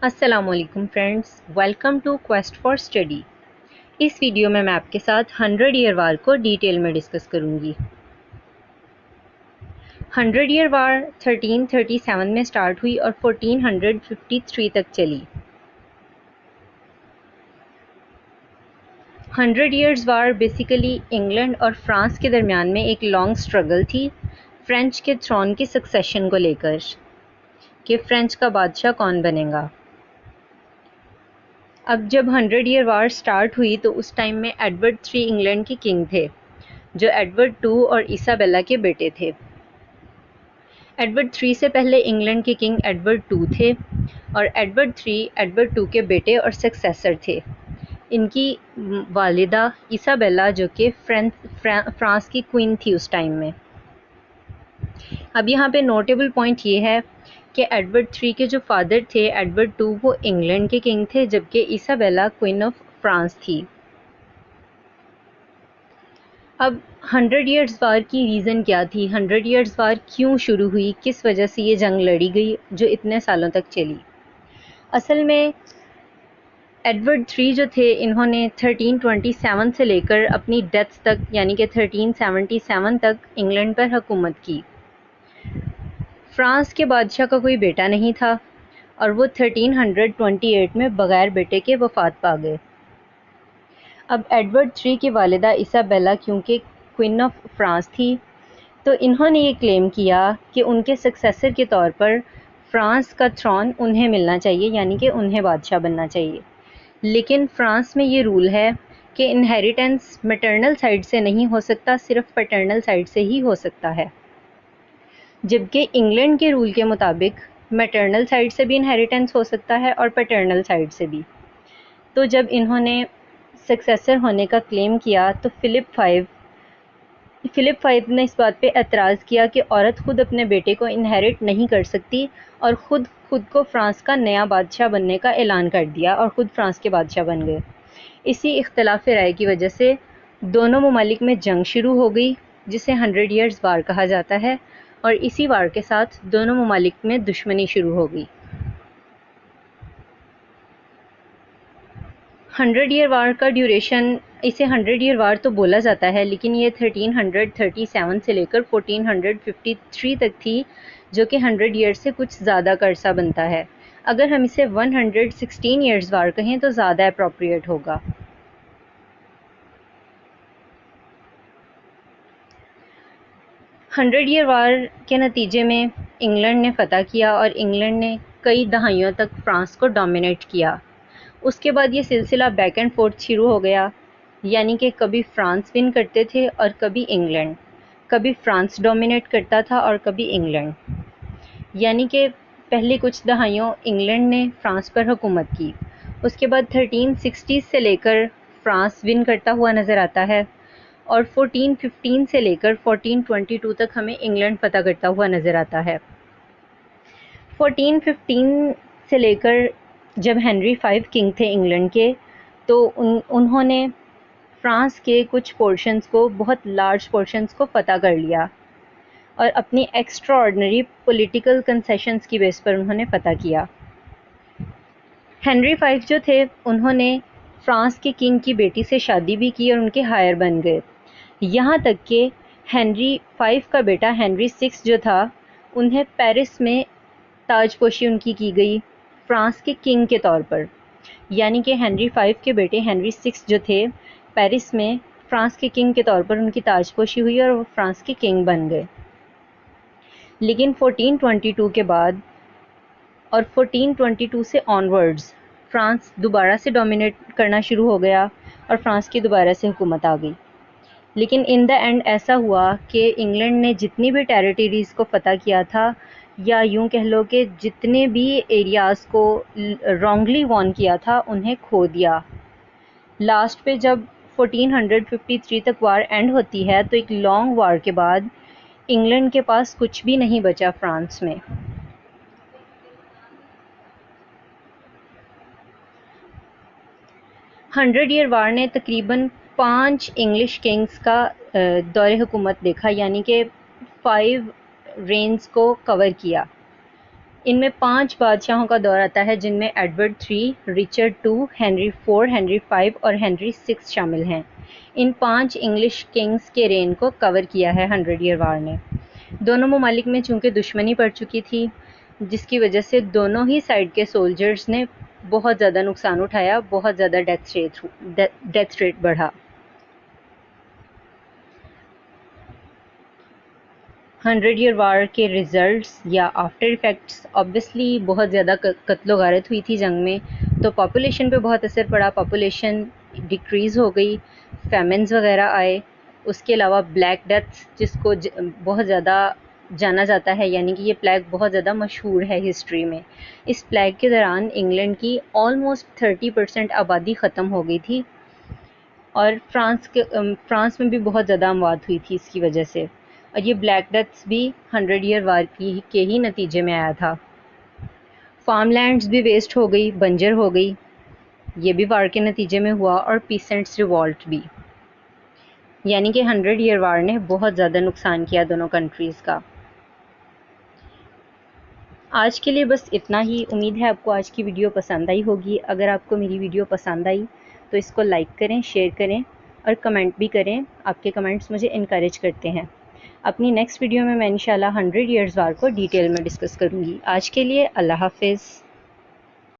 अस्सलामुअलैकुम friends, welcome to Quest for Study. इस video में मैं आपके साथ 100 ईयर वार को डिटेल में डिस्कस करूंगी। 100 ईयर वार 1337 में स्टार्ट हुई और 1453 तक चली। 100 ईयर्स वार बेसिकली इंग्लैंड और फ्रांस के दरमियान में एक लॉन्ग स्ट्रगल थी फ्रेंच के थ्रोन की सक्सेशन को लेकर कि फ्रेंच का बादशाह कौन बनेगा। अब जब 100 ईयर वार स्टार्ट हुई तो उस टाइम में एडवर्ड 3 इंग्लैंड के किंग थे, जो एडवर्ड 2 और इसाबेला के बेटे थे। एडवर्ड 3 से पहले इंग्लैंड के किंग एडवर्ड 2 थे और एडवर्ड 3 एडवर्ड 2 के बेटे और सक्सेसर थे। इनकी वालिदा इसाबेला जो कि फ्रांस की क्वीन थी उस टाइम में। अब यहाँ पे नोटेबल पॉइंट ये है कि एडवर्ड 3 के जो फादर थे एडवर्ड 2 वो इंग्लैंड के किंग थे, जबकि इसाबेला क्वीन ऑफ फ्रांस थी। अब 100 ईयर्स वार की रीज़न क्या थी, 100 ईयर्स वार क्यों शुरू हुई, किस वजह से ये जंग लड़ी गई जो इतने सालों तक चली। असल में एडवर्ड 3 जो थे इन्होंने 1327 से लेकर अपनी डेथ तक यानी कि 1377 तक इंग्लैंड पर हुकूमत की। फ्रांस के बादशाह का कोई बेटा नहीं था और वो 1328 में बगैर बेटे के वफात पा गए। अब एडवर्ड 3 की वालिदा इसाबेला क्योंकि क्वीन ऑफ फ्रांस थी तो इन्होंने ये क्लेम किया कि उनके सक्सेसर के तौर पर फ्रांस का थ्रोन उन्हें मिलना चाहिए, यानी कि उन्हें बादशाह बनना चाहिए। लेकिन फ्रांस में ये रूल है कि इनहेरिटेंस मैटरनल साइड से नहीं हो सकता, सिर्फ पैटर्नल साइड से ही हो सकता है, जबकि इंग्लैंड के रूल के मुताबिक मैटरनल साइड से भी इनहेरिटेंस हो सकता है और पैटर्नल साइड से भी। तो जब इन्होंने सक्सेसर होने का क्लेम किया तो फिलिप फाइव ने इस बात पे एतराज़ किया कि औरत खुद अपने बेटे को इनहेरिट नहीं कर सकती और खुद को फ्रांस का नया बादशाह बनने का ऐलान कर दिया और ख़ुद फ्रांस के बादशाह बन गए। इसी इख्तलाफ राय की वजह से दोनों ममालिक में जंग शुरू हो गई, जिसे 100 ईयर्स वार कहा जाता है, और इसी वार के साथ दोनों ममालिक में दुश्मनी शुरू हो गई। 100 ईयर वार का ड्यूरेशन, इसे 100 ईयर वार तो बोला जाता है, लेकिन ये 1337 से लेकर 1453 तक थी, जो कि 100 ईयर से कुछ ज़्यादा का अरसा बनता है। अगर हम इसे 116 ईयर्स वार कहें तो ज़्यादा अप्रोप्रिएट होगा। हंड्रेड ईयर वार के नतीजे में इंग्लैंड ने फ़तह किया और इंग्लैंड ने कई दहाइयों तक फ्रांस को डोमिनेट किया। उसके बाद ये सिलसिला बैक एंड फोर्थ शुरू हो गया, यानी कि कभी फ्रांस विन करते थे और कभी इंग्लैंड, कभी फ्रांस डोमिनेट करता था और कभी इंग्लैंड। यानी कि पहले कुछ दहाइयों इंग्लैंड ने फ्रांस पर हुकूमत की, उसके बाद 1360 से लेकर फ्रांस विन करता हुआ नज़र आता है और 1415 से लेकर 1422 तक हमें इंग्लैंड फ़तह करता हुआ नज़र आता है। 1415 से लेकर जब हेनरी 5 किंग थे इंग्लैंड के, तो उन्होंने फ्रांस के कुछ पोर्शंस को, बहुत लार्ज पोर्शंस को फ़तह कर लिया और अपनी एक्स्ट्रा ऑर्डनरी पॉलिटिकल कंसेशंस की बेस पर उन्होंने फ़तह किया। हेनरी 5 जो थे उन्होंने फ्रांस के किंग की बेटी से शादी भी की और उनके हायर बन गए। यहाँ तक कि हेनरी 5 का बेटा हेनरी 6 जो था, उन्हें पेरिस में ताजपोशी उनकी की गई फ्रांस के किंग के तौर पर। यानी कि हेनरी 5 के बेटे हेनरी 6 जो थे, पेरिस में फ्रांस के किंग के तौर पर उनकी ताजपोशी हुई और वो फ्रांस के किंग बन गए। लेकिन 1422 के बाद और 1422 से ऑनवर्ड्स फ्रांस दोबारा से डोमिनेट करना शुरू हो गया और फ्रांस की दोबारा से हुकूमत आ गई। लेकिन इन द एंड ऐसा हुआ कि इंग्लैंड ने जितनी भी टेरिटरीज़ को फ़तह किया था, या यूं कह लो कि जितने भी एरियाज़ को रॉन्गली वॉन किया था, उन्हें खो दिया। लास्ट पे जब 1453 तक वार एंड होती है तो एक लॉन्ग वार के बाद इंग्लैंड के पास कुछ भी नहीं बचा फ्रांस में। हंड्रेड ईयर वार ने तकरीबन 5 इंग्लिश किंग्स का दौरे हुकूमत देखा, यानी कि 5 रेंज को कवर किया। इनमें 5 बादशाहों का दौर आता है, जिनमें Edward III, Richard II, Henry IV, Henry V और हेनरी VI शामिल हैं। इन 5 इंग्लिश किंग्स के रेन को कवर किया है 100 ईयर वार ने। दोनों ममालिक में चूंकि दुश्मनी पड़ चुकी थी, जिसकी वजह से दोनों ही साइड के सोल्जर्स ने बहुत ज़्यादा नुकसान उठाया, बहुत ज़्यादा डेथ रेट बढ़ा। 100 ईयर वार के रिजल्ट्स या आफ्टर इफ़ेक्ट्स, ऑब्वियसली बहुत ज़्यादा कत्लो गारत हुई थी जंग में, तो पॉपुलेशन पे बहुत असर पड़ा, पॉपुलेशन डिक्रीज़ हो गई, फैमिन्स वगैरह आए। उसके अलावा ब्लैक डेथ्स, जिसको बहुत ज़्यादा जाना जाता है, यानी कि ये प्लेग बहुत ज़्यादा मशहूर है हिस्ट्री में। इस प्लेग के दौरान इंग्लैंड की ऑलमोस्ट 30% आबादी ख़त्म हो गई थी, और फ्रांस में भी बहुत ज़्यादा अमवात हुई थी इसकी वजह से। और ये ब्लैक डेथ्स भी 100 ईयर वार के ही नतीजे में आया था। फार्मलैंड्स भी वेस्ट हो गई, बंजर हो गई, ये भी वार के नतीजे में हुआ, और पीसेंट्स रिवॉल्ट भी। यानी कि 100 ईयर वार ने बहुत ज़्यादा नुकसान किया दोनों कंट्रीज़ का। आज के लिए बस इतना ही। उम्मीद है आपको आज की वीडियो पसंद आई होगी। अगर आपको मेरी वीडियो पसंद आई तो इसको लाइक करें, शेयर करें और कमेंट भी करें। आपके कमेंट्स मुझे इनकरेज करते हैं। अपनी नेक्स्ट वीडियो में मैं इंशाल्लाह 100 ईयर्स वार को डिटेल में डिस्कस करूँगी। आज के लिए अल्लाह हाफिज़।